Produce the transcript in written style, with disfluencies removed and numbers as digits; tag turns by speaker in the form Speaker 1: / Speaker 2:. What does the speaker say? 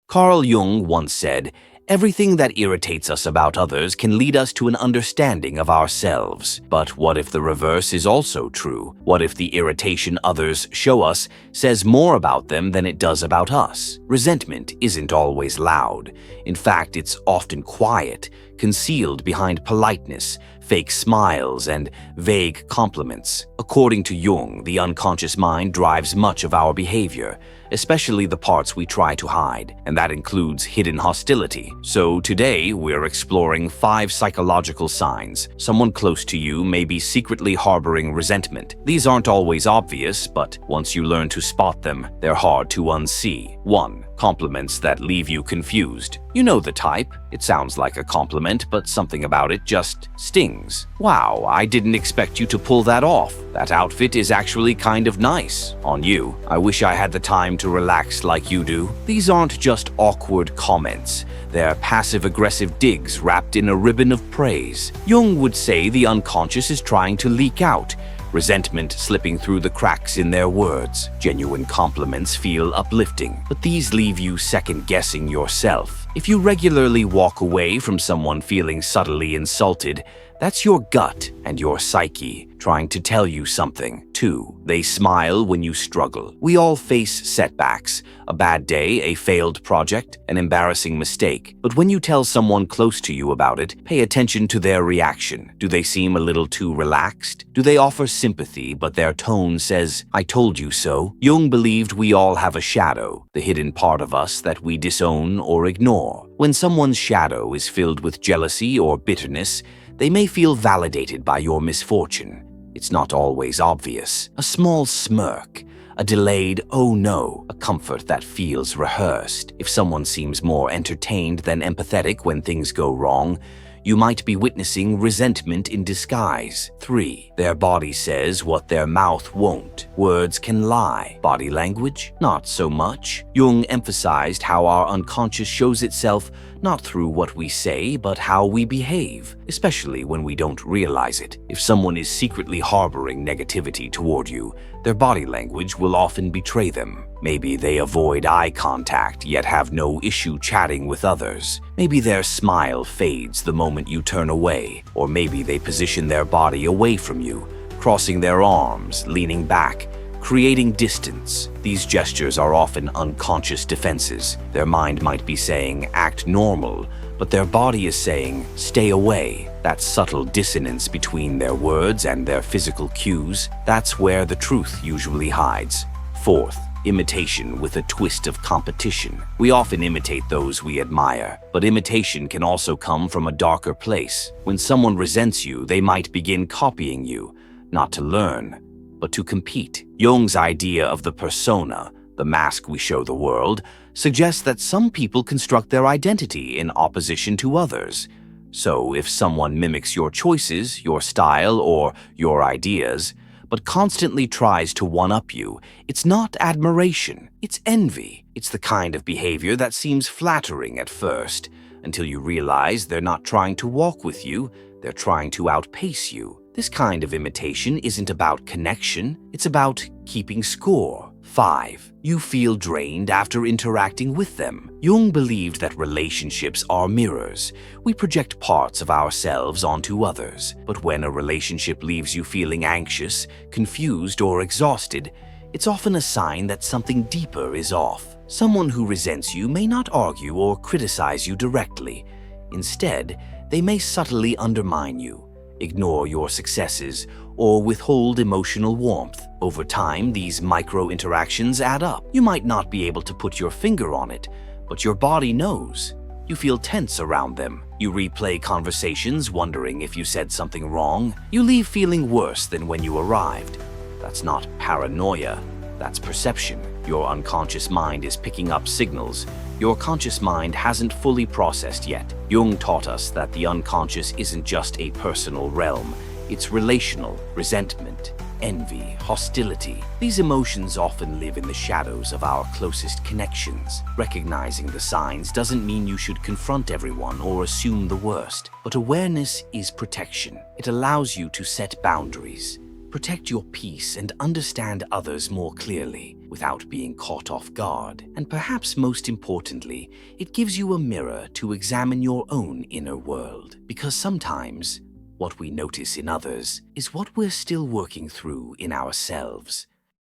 Speaker 1: Carl Jung once said, "Everything that irritates us about others can lead us to an understanding of ourselves." But what if the reverse is also true? What if the irritation others show us says more about them than it does about us? Resentment isn't always loud. In fact, it's often quiet, concealed behind politeness, fake smiles, and vague compliments. According to Jung, the unconscious mind drives much of our behavior, especially the parts we try to hide, and that includes hidden hostility. So today, we're exploring 5 psychological signs someone close to you may be secretly harboring resentment. These aren't always obvious, but once you learn to spot them, they're hard to unsee. 1. Compliments that leave you confused. You know the type. It sounds like a compliment, but something about it just stings. "Wow, I didn't expect you to pull that off. That outfit is actually kind of nice on you. I wish I had the time to relax like you do." These aren't just awkward comments. They're passive-aggressive digs wrapped in a ribbon of praise. Jung would say the unconscious is trying to leak out, resentment slipping through the cracks in their words. Genuine compliments feel uplifting, but these leave you second-guessing yourself. If you regularly walk away from someone feeling subtly insulted, that's your gut and your psyche trying to tell you something. 2. They smile when you struggle. We all face setbacks, a bad day, a failed project, an embarrassing mistake. But when you tell someone close to you about it, pay attention to their reaction. Do they seem a little too relaxed? Do they offer sympathy, but their tone says, "I told you so"? Jung believed we all have a shadow, the hidden part of us that we disown or ignore. When someone's shadow is filled with jealousy or bitterness, they may feel validated by your misfortune. It's not always obvious. A small smirk, a delayed "oh no," a comfort that feels rehearsed. If someone seems more entertained than empathetic when things go wrong, you might be witnessing resentment in disguise. 3. Their body says what their mouth won't. Words can lie. Body language? Not so much. Jung emphasized how our unconscious shows itself not through what we say, but how we behave, especially when we don't realize it. If someone is secretly harboring negativity toward you, their body language will often betray them. Maybe they avoid eye contact, yet have no issue chatting with others. Maybe their smile fades the moment you turn away, or maybe they position their body away from you, crossing their arms, leaning back, creating distance. These gestures are often unconscious defenses. Their mind might be saying, "act normal," but their body is saying, "stay away." That subtle dissonance between their words and their physical cues, that's where the truth usually hides. 4th, imitation with a twist of competition. We often imitate those we admire, but imitation can also come from a darker place. When someone resents you, they might begin copying you, not to learn, but to compete. Jung's idea of the persona, the mask we show the world, suggests that some people construct their identity in opposition to others. So if someone mimics your choices, your style, or your ideas, but constantly tries to one-up you, it's not admiration, it's envy. It's the kind of behavior that seems flattering at first, until you realize they're not trying to walk with you, they're trying to outpace you. This kind of imitation isn't about connection, it's about keeping score. 5. You feel drained after interacting with them. Jung believed that relationships are mirrors. We project parts of ourselves onto others. But when a relationship leaves you feeling anxious, confused, or exhausted, it's often a sign that something deeper is off. Someone who resents you may not argue or criticize you directly. Instead, they may subtly undermine you, ignore your successes, or withhold emotional warmth. Over time, these micro-interactions add up. You might not be able to put your finger on it, but your body knows. You feel tense around them. You replay conversations wondering if you said something wrong. You leave feeling worse than when you arrived. That's not paranoia, that's perception. Your unconscious mind is picking up signals your conscious mind hasn't fully processed yet. Jung taught us that the unconscious isn't just a personal realm, it's relational. Resentment, envy, hostility. These emotions often live in the shadows of our closest connections. Recognizing the signs doesn't mean you should confront everyone or assume the worst, but awareness is protection. It allows you to set boundaries, protect your peace, and understand others more clearly without being caught off guard. And perhaps most importantly, it gives you a mirror to examine your own inner world. Because sometimes, what we notice in others is what we're still working through in ourselves.